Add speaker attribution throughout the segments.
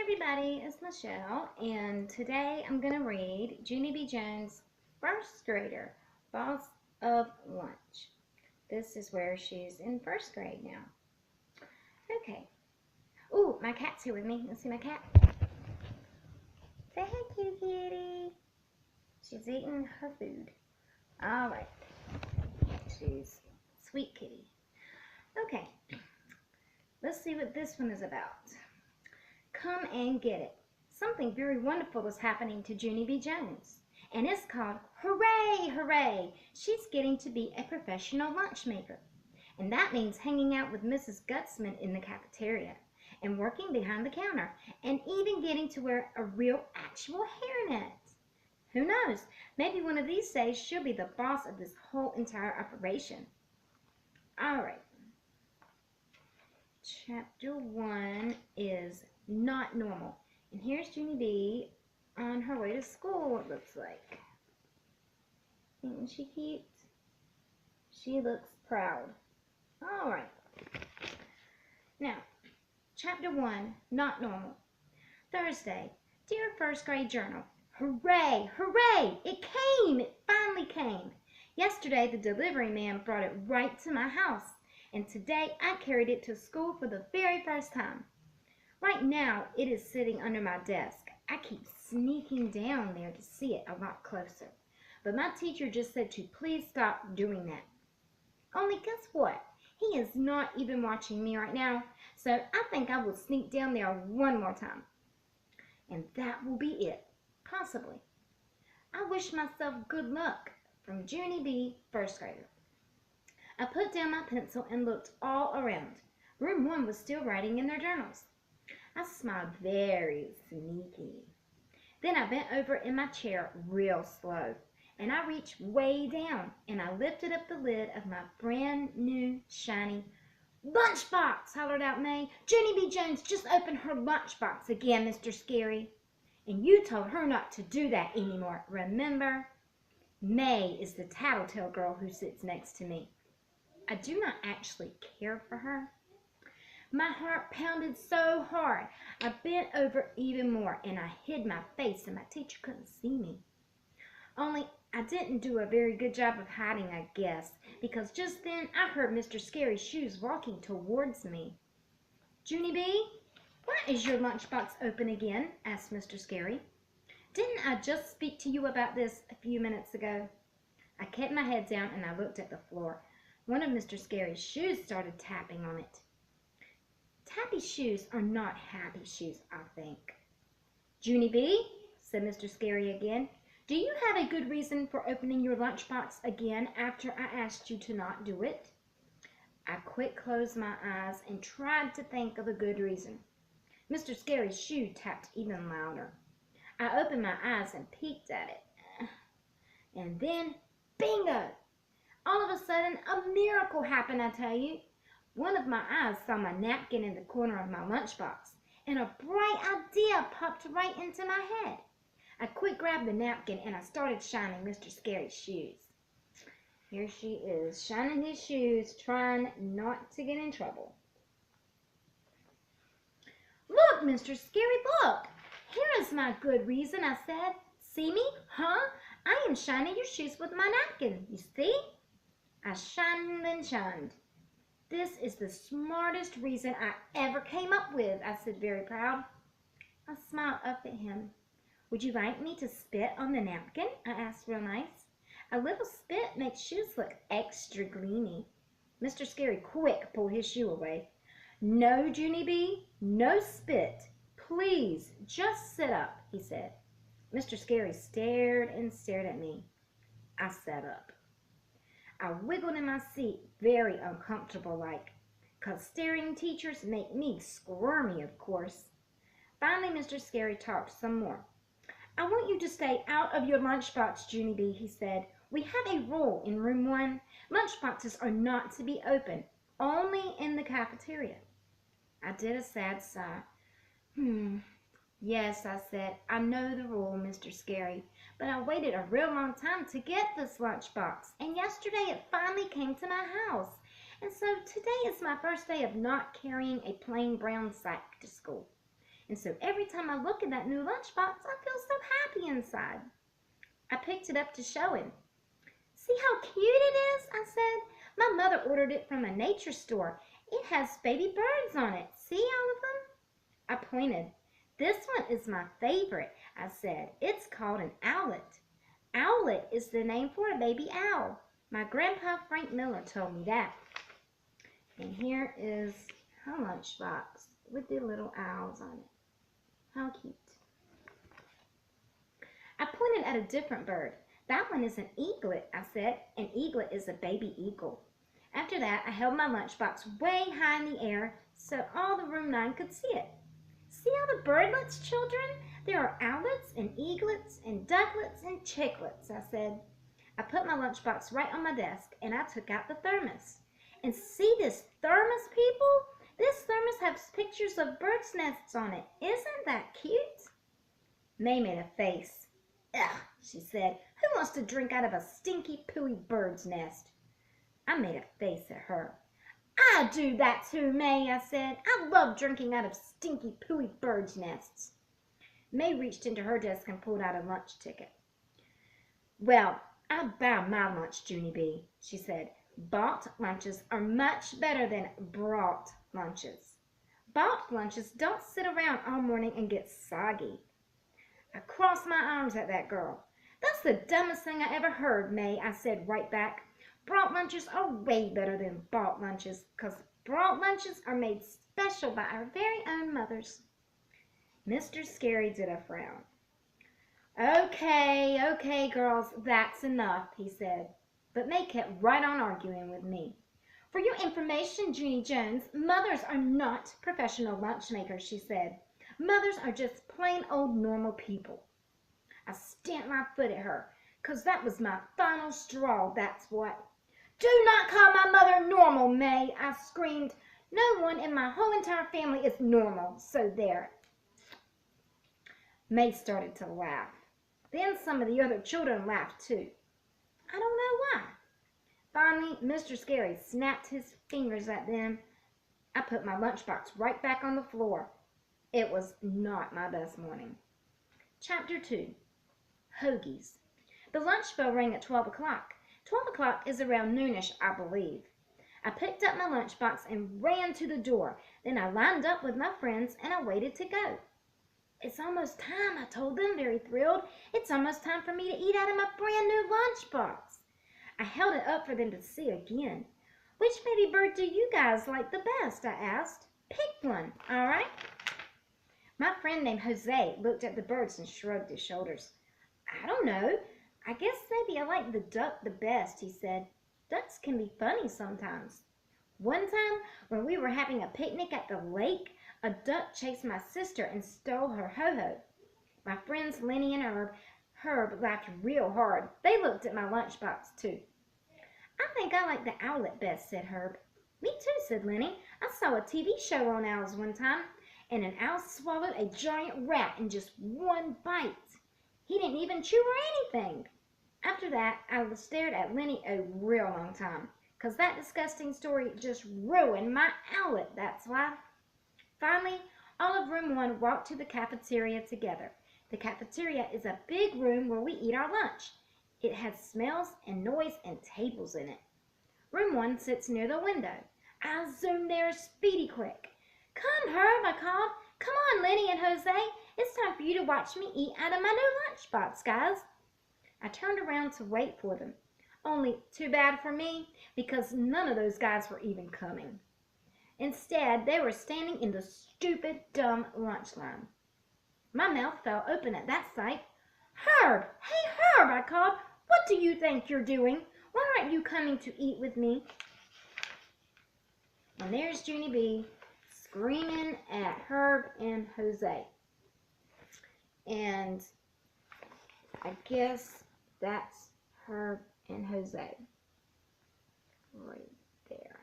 Speaker 1: everybody, it's Michelle, and today I'm going to read Junie B. Jones' First Grader, Boss of Lunch. This is where she's in first grade now. Okay. Ooh, my cat's here with me. Let's see my cat. Say hey, cute kitty. She's eating her food. All right. She's sweet kitty. Okay. Let's see what this one is about. Come and get it. Something very wonderful is happening to Junie B. Jones, and it's called Hooray, Hooray! She's getting to be a professional lunch maker, and that means hanging out with Mrs. Gutzman in the cafeteria and working behind the counter and even getting to wear a real actual hairnet. Who knows? Maybe one of these days she'll be the boss of this whole entire operation. All right. Chapter 1 is Not Normal. And here's Junie B on her way to school, it looks like. Isn't she cute? She looks proud. All right. Now, Chapter 1, Not Normal. Thursday. Dear First Grade Journal, hooray, hooray! It came! It finally came. Yesterday, the delivery man brought it right to my house. And today I carried it to school for the very first time. Right now, it is sitting under my desk. I keep sneaking down there to see it a lot closer. But my teacher just said to please stop doing that. Only guess what? He is not even watching me right now, so I think I will sneak down there one more time. And that will be it, possibly. I wish myself good luck. From Junie B., first grader. I put down my pencil and looked all around. Room 1 was still writing in their journals. I smiled very sneaky. Then I bent over in my chair real slow, and I reached way down, and I lifted up the lid of my brand new, shiny lunchbox, hollered out May. Junie B. Jones just opened her lunchbox again, Mr. Scary. And you told her not to do that anymore, remember? May is the tattletale girl who sits next to me. I do not actually care for her. My heart pounded so hard, I bent over even more, and I hid my face, and my teacher couldn't see me. Only I didn't do a very good job of hiding, I guess, because just then I heard Mr. Scary's shoes walking towards me. Junie B., why is your lunchbox open again? Asked Mr. Scary. Didn't I just speak to you about this a few minutes ago? I kept my head down, and I looked at the floor. One of Mr. Scary's shoes started tapping on it. Tappy shoes are not happy shoes, I think. Junie B., said Mr. Scary again, do you have a good reason for opening your lunchbox again after I asked you to not do it? I quick closed my eyes and tried to think of a good reason. Mr. Scary's shoe tapped even louder. I opened my eyes and peeked at it. And then, bingo! All of a sudden, a miracle happened, I tell you. One of my eyes saw my napkin in the corner of my lunchbox, and a bright idea popped right into my head. I quick grabbed the napkin, and I started shining Mr. Scary's shoes. Here she is, shining his shoes, trying not to get in trouble. Look, Mr. Scary, look! Here is my good reason, I said. See me? Huh? I am shining your shoes with my napkin, you see? I shined and shined. This is the smartest reason I ever came up with, I said very proud. I smiled up at him. Would you like me to spit on the napkin? I asked real nice. A little spit makes shoes look extra gleamy. Mr. Scary quick pulled his shoe away. No, Junie B., no spit. Please, just sit up, he said. Mr. Scary stared and stared at me. I sat up. I wiggled in my seat, very uncomfortable like, 'cause staring teachers make me squirmy, of course. Finally, Mr. Scary talked some more. I want you to stay out of your lunchbox, Junie B., he said. We have a rule in room 1. Lunchboxes are not to be open, only in the cafeteria. I did a sad sigh. Yes, I said, I know the rule, Mr. Scary, but I waited a real long time to get this lunchbox, and yesterday it finally came to my house. And so today is my first day of not carrying a plain brown sack to school. And so every time I look at that new lunchbox, I feel so happy inside. I picked it up to show him. See how cute it is, I said. My mother ordered it from a nature store. It has baby birds on it. See all of them? I pointed. This one is my favorite, I said. It's called an owlet. Owlet is the name for a baby owl. My grandpa Frank Miller told me that. And here is her lunchbox with the little owls on it. How cute. I pointed at a different bird. That one is an eaglet, I said. An eaglet is a baby eagle. After that, I held my lunchbox way high in the air so all the room 9 could see it. See all the birdlets, children? There are owlets and eaglets and ducklets and chicklets, I said. I put my lunchbox right on my desk and I took out the thermos. And see this thermos, people? This thermos has pictures of birds' nests on it. Isn't that cute? May made a face. Ugh, she said. Who wants to drink out of a stinky, pooey bird's nest? I made a face at her. I do that too, May, I said. I love drinking out of stinky, pooey birds' nests. May reached into her desk and pulled out a lunch ticket. Well, I buy my lunch, Junie B, she said. Bought lunches are much better than brought lunches. Bought lunches don't sit around all morning and get soggy. I crossed my arms at that girl. That's the dumbest thing I ever heard, May, I said right back. Brought lunches are way better than bought lunches, 'cause brought lunches are made special by our very own mothers. Mr. Scary did a frown. Okay, girls, that's enough, he said. But May kept right on arguing with me. For your information, Junie Jones, mothers are not professional lunch makers, she said. Mothers are just plain old normal people. I stamped my foot at her, 'cause that was my final straw, that's what. Do not call my mother normal, May, I screamed. No one in my whole entire family is normal, so there. May started to laugh. Then some of the other children laughed too. I don't know why. Finally, Mr. Scary snapped his fingers at them. I put my lunchbox right back on the floor. It was not my best morning. Chapter 2. Huggies. The lunch bell rang at 12 o'clock. 12 o'clock is around noonish, I believe. I picked up my lunchbox and ran to the door. Then I lined up with my friends and I waited to go. It's almost time, I told them, very thrilled. It's almost time for me to eat out of my brand new lunchbox. I held it up for them to see again. Which baby bird do you guys like the best? I asked. Pick one, all right? My friend named Jose looked at the birds and shrugged his shoulders. I don't know. I guess maybe I like the duck the best, he said. Ducks can be funny sometimes. One time, when we were having a picnic at the lake, a duck chased my sister and stole her ho-ho. My friends Lenny and Herb laughed real hard. They looked at my lunchbox, too. I think I like the owlet best, said Herb. Me too, said Lenny. I saw a TV show on owls one time, and an owl swallowed a giant rat in just one bite. He didn't even chew or anything. After that, I stared at Lenny a real long time, 'cause that disgusting story just ruined my owlet, that's why. Finally, all of room 1 walked to the cafeteria together. The cafeteria is a big room where we eat our lunch. It has smells and noise and tables in it. Room 1 sits near the window. I zoomed there speedy quick. Come, Herb, I called. Come on, Lenny and Jose. It's time for you to watch me eat out of my new lunchbox, guys. I turned around to wait for them. Only too bad for me, because none of those guys were even coming. Instead, they were standing in the stupid, dumb lunch line. My mouth fell open at that sight. Herb! Hey, Herb, I called. What do you think you're doing? Why aren't you coming to eat with me? And there's Junie B screaming at Herb and Jose. And I guess that's Herb and Jose right there.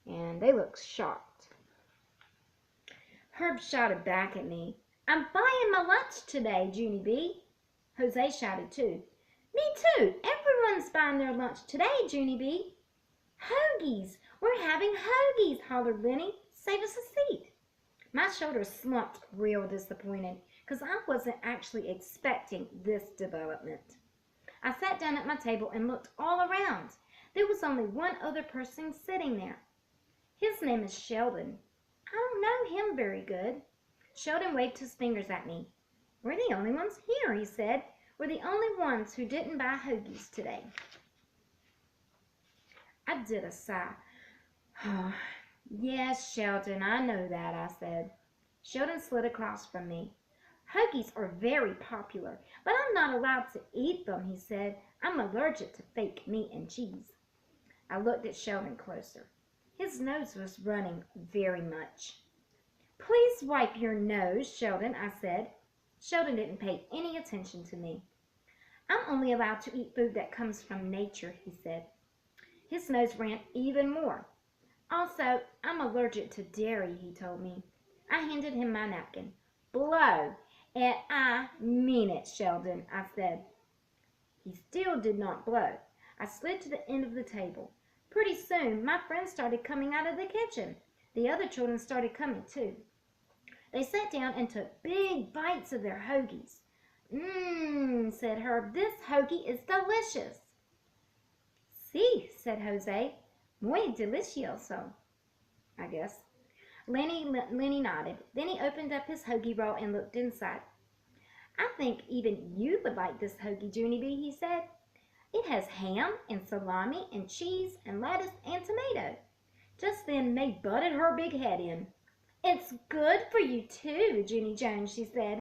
Speaker 1: And they look shocked. Herb shouted back at me, I'm buying my lunch today, Junie B. Jose shouted too. Me too. Everyone's buying their lunch today, Junie B. Huggies. We're having Huggies, hollered Lenny. Save us a seat. My shoulders slumped real disappointed because I wasn't actually expecting this development. I sat down at my table and looked all around. There was only one other person sitting there. His name is Sheldon. I don't know him very good. Sheldon waved his fingers at me. We're the only ones here, he said. We're the only ones who didn't buy Huggies today. I did a sigh. Oh, yes, Sheldon, I know that, I said. Sheldon slid across from me. Huggies are very popular, but I'm not allowed to eat them, he said. I'm allergic to fake meat and cheese. I looked at Sheldon closer. His nose was running very much. Please wipe your nose, Sheldon, I said. Sheldon didn't pay any attention to me. I'm only allowed to eat food that comes from nature, he said. His nose ran even more. Also, I'm allergic to dairy, he told me. I handed him my napkin. Blow. And I mean it, Sheldon, I said. He still did not blow. I slid to the end of the table. Pretty soon, my friends started coming out of the kitchen. The other children started coming too. They sat down and took big bites of their hoagies. Mmm, said Herb, this hoagie is delicious. Sí, said Jose. Muy delicioso, I guess. Lenny nodded. Then he opened up his hoagie roll and looked inside. I think even you would like this hoagie, Junie B, he said. It has ham and salami and cheese and lettuce and tomato. Just then May butted her big head in. It's good for you too, Junie Jones, she said.